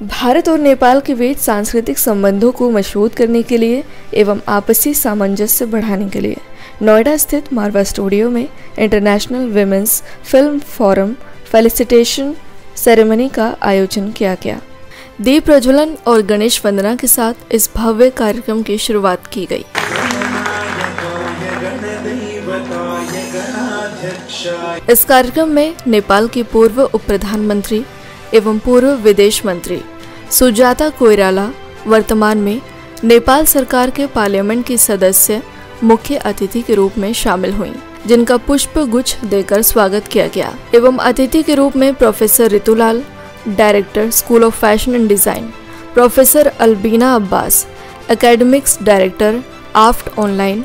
भारत और नेपाल के बीच सांस्कृतिक संबंधों को मजबूत करने के लिए एवं आपसी सामंजस्य बढ़ाने के लिए नोएडा स्थित मारवा स्टूडियो में international women's film forum felicitation ceremony का आयोजन किया गया। दीप प्रज्वलन और गणेश वंदना के साथ इस भव्य कार्यक्रम की शुरुआत की गई। इस कार्यक्रम में नेपाल की पूर्व उप प्रधानमंत्री एवं पूर्व विदेश मंत्री सुजाता कोइराला वर्तमान में नेपाल सरकार के पार्लियामेंट की सदस्य मुख्य अतिथि के रूप में शामिल हुईं, जिनका पुष्प गुच्छ देकर स्वागत किया गया एवं अतिथि के रूप में professor Ritulal, director school of fashion and design, professor Albina Abbas, academics director आफ्ट online,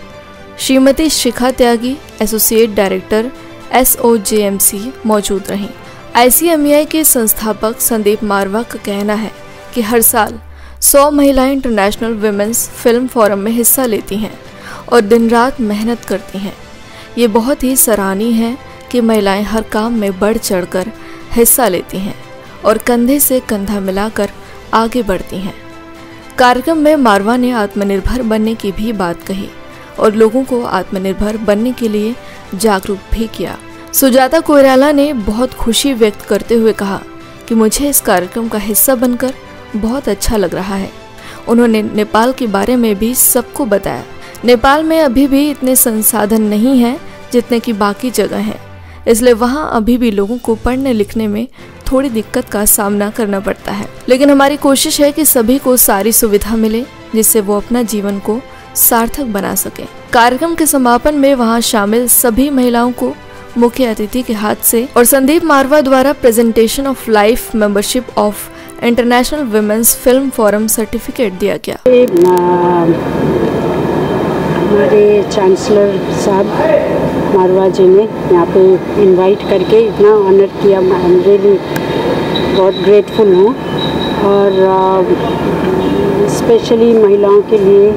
Shrimati Shikha Tyagi, associate director SOJMC मौजूद रहीं। ICMEI के संस्थापक संदीप मारवा का कहना है कि हर साल 100 महिलाएं इंटरनेशनल विमेंस फिल्म फोरम में हिस्सा लेती हैं और दिन रात मेहनत करती हैं। ये बहुत ही सराहनीय है कि महिलाएं हर काम में बढ़ चढ़कर हिस्सा लेती हैं और कंधे से कंधा मिलाकर आगे बढ़ती हैं। कार्यक्रम में मारवा ने आत्मनिर्भर बनने की भी बात कही और लोगों को आत्मनिर्भर बनने के लिए जागरूक भी किया। सुजाता कोइराला ने बहुत खुशी व्यक्त करते हुए कहा कि मुझे इस कार्यक्रम का हिस्सा बनकर बहुत अच्छा लग रहा है। उन्होंने नेपाल के बारे में भी सबको बताया। नेपाल में अभी भी इतने संसाधन नहीं हैं जितने कि बाकी जगह हैं, इसलिए वहाँ अभी भी लोगों को पढ़ने लिखने में थोड़ी दिक्कत का सामना करना पड़ता है, लेकिन हमारी कोशिश है कि सभी को सारी सुविधा मिले जिससे वो अपना जीवन को सार्थक बना सके। कार्यक्रम के समापन में वहां शामिल सभी महिलाओं को मुख्य अतिथि के हाथ से और संदीप मारवा द्वारा presentation of life membership of international women's film forum certificate दिया गया। हमारे चांसलर साहब मारवा जी ने यहाँ पे इनवाइट करके इतना ऑनर किया। आई एम रियली बहुत ग्रेटफुल हूँ और स्पेशली महिलाओं के लिए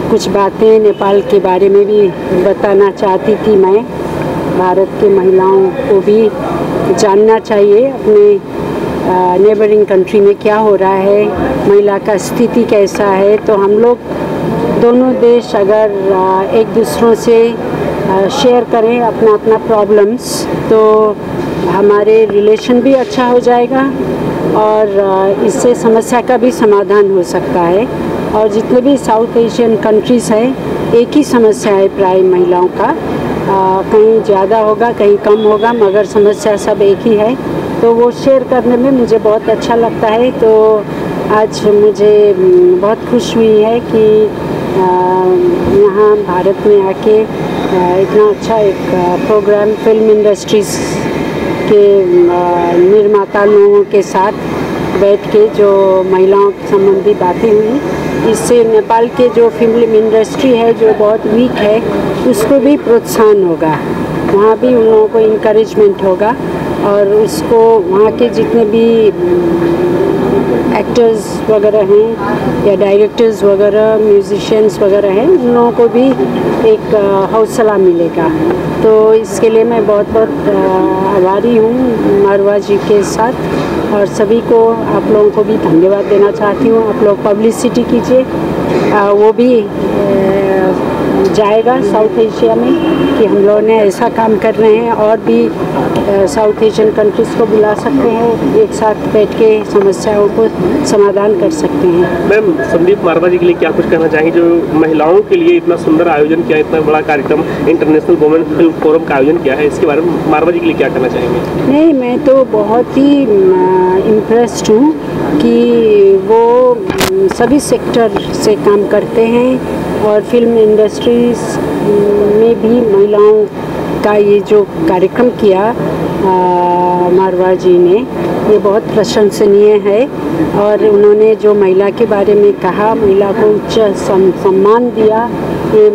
कुछ बातें नेपाल के बारे में भी बताना चाहती थी। मैं भारत की महिलाओं को भी जानना चाहिए अपने नेबरिंग कंट्री में क्या हो रहा है, महिला का स्थिति कैसा है। तो हम लोग दोनों देश अगर एक दूसरों से शेयर करें अपना अपना प्रॉब्लम्स तो हमारे रिलेशन भी अच्छा हो जाएगा और इससे समस्या का भी समाधान हो सकता है। और जितने भी साउथ एशियन कंट्रीज़ हैं एक ही समस्या है प्राय महिलाओं का, कहीं ज़्यादा होगा कहीं कम होगा मगर समस्या सब एक ही है। तो वो शेयर करने में मुझे बहुत अच्छा लगता है। तो आज मुझे बहुत खुश हुई है कि यहाँ भारत में आके इतना अच्छा एक प्रोग्राम फिल्म इंडस्ट्रीज़ के निर्माता लोगों के साथ बैठ के जो महिलाओं संबंधी बातें हुई, इससे नेपाल के जो फिल्म इंडस्ट्री है जो बहुत वीक है उसको भी प्रोत्साहन होगा, वहाँ भी उन लोगों को इनकरेजमेंट होगा और उसको वहाँ के जितने भी एक्टर्स वगैरह हैं या डायरेक्टर्स वगैरह म्यूजिशियंस वगैरह हैं उन लोगों को भी एक हौसला मिलेगा। तो इसके लिए मैं बहुत बहुत आभारी हूँ मारवा जी के साथ और सभी को आप लोगों को भी धन्यवाद देना चाहती हूँ। आप लोग पब्लिसिटी कीजिए, वो भी जाएगा साउथ एशिया में कि हम लोगों ने ऐसा काम कर रहे हैं और भी साउथ एशियन कंट्रीज़ को बुला सकते हैं, एक साथ बैठ के समस्याओं को समाधान कर सकते हैं। मैम, संदीप मारवा जी के लिए क्या कुछ कहना चाहेंगे जो महिलाओं के लिए इतना सुंदर आयोजन किया, इतना बड़ा कार्यक्रम इंटरनेशनल वुमेन फिल्म फोरम का आयोजन किया है, इसके बारे में मारवा जी के लिए क्या कहना चाहेंगे? नहीं, मैं तो बहुत ही इम्प्रेस्ड हूँ कि वो सभी सेक्टर से काम करते हैं और फिल्म इंडस्ट्रीज़ में भी महिलाओं का ये जो कार्यक्रम किया मारवा जी ने ये बहुत प्रशंसनीय है। और उन्होंने जो महिला के बारे में कहा, महिला को उच्च सम्मान दिया, ये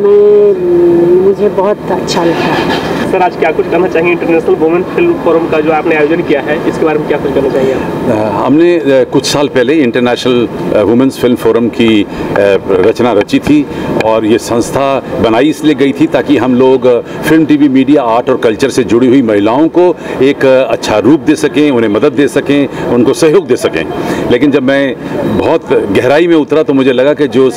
मुझे बहुत अच्छा लगा। सर आज क्या कुछ कहना चाहिए इंटरनेशनल वुमेन फिल्म फोरम का जो आपने आयोजन किया है, इसके बारे में क्या कुछ कहना चाहिए आप? हमने कुछ साल पहले इंटरनेशनल वुमेन्स फिल्म फोरम की रचना रची थी और ये संस्था बनाई इसलिए गई थी ताकि हम लोग फिल्म, टीवी, मीडिया, आर्ट और कल्चर से जुड़ी हुई महिलाओं को एक अच्छा रूप दे सकें, उन्हें मदद दे सकें, उनको सहयोग दे सकें। लेकिन जब मैं बहुत गहराई में उतरा तो मुझे लगा कि जो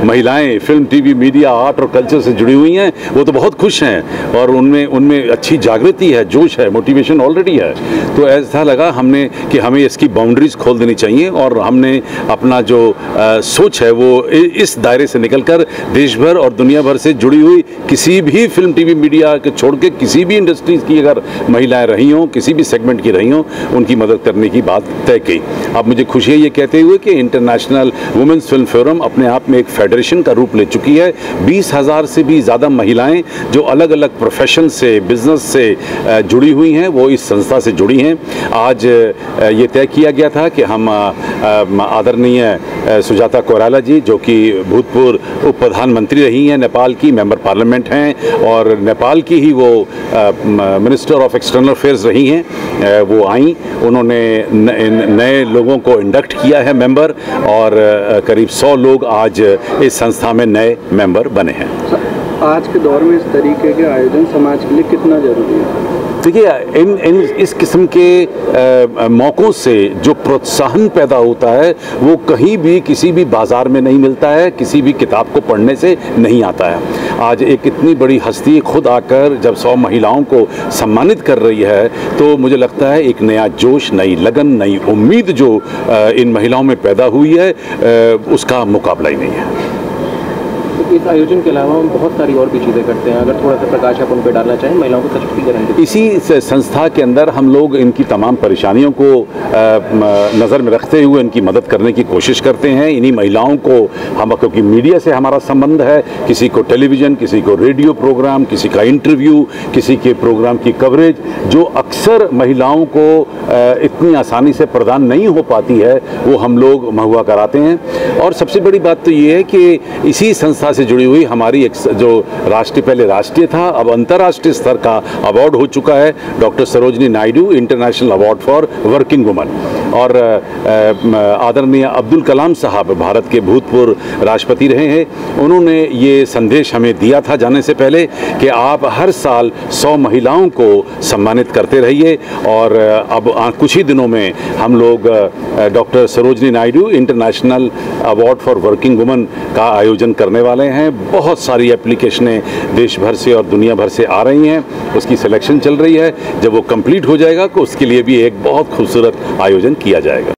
महिलाएं फिल्म, टीवी, मीडिया, आर्ट और कल्चर से जुड़ी हुई हैं वो तो बहुत खुश हैं और उनमें अच्छी जागृति है, जोश है, मोटिवेशन ऑलरेडी है। तो ऐसा लगा हमने कि हमें इसकी बाउंड्रीज खोल देनी चाहिए और हमने अपना जो सोच है वो इस दायरे से निकलकर देश भर और दुनिया भर से जुड़ी हुई किसी भी फिल्म, टीवी, मीडिया के छोड़ के किसी भी इंडस्ट्रीज की अगर महिलाएं रही हों, किसी भी सेगमेंट की रही हों, उनकी मदद करने की बात तय की। अब मुझे खुशी है ये कहते हुए कि इंटरनेशनल वुमेन्स फिल्म फोरम अपने आप में एक फेडरेशन का रूप ले चुकी है। 20,000 से भी ज़्यादा महिलाएं जो अलग अलग प्रोफेशन से, बिजनेस से जुड़ी हुई हैं वो इस संस्था से जुड़ी हैं। आज ये तय किया गया था कि हम आदरणीय सुजाता कोइराला जी, जो कि भूतपूर्व उप प्रधानमंत्री रही हैं, नेपाल की मेंबर पार्लियामेंट हैं और नेपाल की ही वो मिनिस्टर ऑफ एक्सटर्नल अफेयर्स रही हैं, वो आई, उन्होंने नए लोगों को इंडक्ट किया है मेंबर और करीब 100 लोग आज इस संस्था में नए मेंबर बने हैं। आज के दौर में इस तरीके के आयोजन समाज के लिए कितना जरूरी है? देखिए, इस किस्म के मौक़ों से जो प्रोत्साहन पैदा होता है वो कहीं भी किसी भी बाज़ार में नहीं मिलता है, किसी भी किताब को पढ़ने से नहीं आता है। आज एक इतनी बड़ी हस्ती खुद आकर जब 100 महिलाओं को सम्मानित कर रही है तो मुझे लगता है एक नया जोश, नई लगन, नई उम्मीद जो इन महिलाओं में पैदा हुई है उसका मुकाबला ही नहीं है। इस आयोजन के अलावा हम बहुत सारी और भी चीज़ें करते हैं, अगर थोड़ा सा प्रकाश आप उन पर डालना चाहें, महिलाओं को सशक्तिकरण के। इसी संस्था के अंदर हम लोग इनकी तमाम परेशानियों को नज़र में रखते हुए इनकी मदद करने की कोशिश करते हैं। इन्हीं महिलाओं को हम, क्योंकि मीडिया से हमारा संबंध है, किसी को टेलीविज़न, किसी को रेडियो प्रोग्राम, किसी का इंटरव्यू, किसी के प्रोग्राम की कवरेज जो अक्सर महिलाओं को इतनी आसानी से प्रदान नहीं हो पाती है वो हम लोग महुआ कराते हैं। और सबसे बड़ी बात तो ये है कि इसी संस्था से जुड़ी हुई हमारी एक जो पहले राष्ट्रीय था अब अंतर्राष्ट्रीय स्तर का अवार्ड हो चुका है, doctor Sarojini Naidu international award for working woman. और आदरणीय अब्दुल कलाम साहब, भारत के भूतपूर्व राष्ट्रपति रहे हैं, उन्होंने ये संदेश हमें दिया था जाने से पहले कि आप हर साल 100 महिलाओं को सम्मानित करते रहिए। और अब कुछ ही दिनों में हम लोग doctor Sarojini Naidu international award for working woman का आयोजन करने वाले हैं। बहुत सारी एप्लीकेशनें देश भर से और दुनिया भर से आ रही हैं, उसकी सिलेक्शन चल रही है। जब वो कंप्लीट हो जाएगा तो उसके लिए भी एक बहुत खूबसूरत आयोजन किया जाएगा।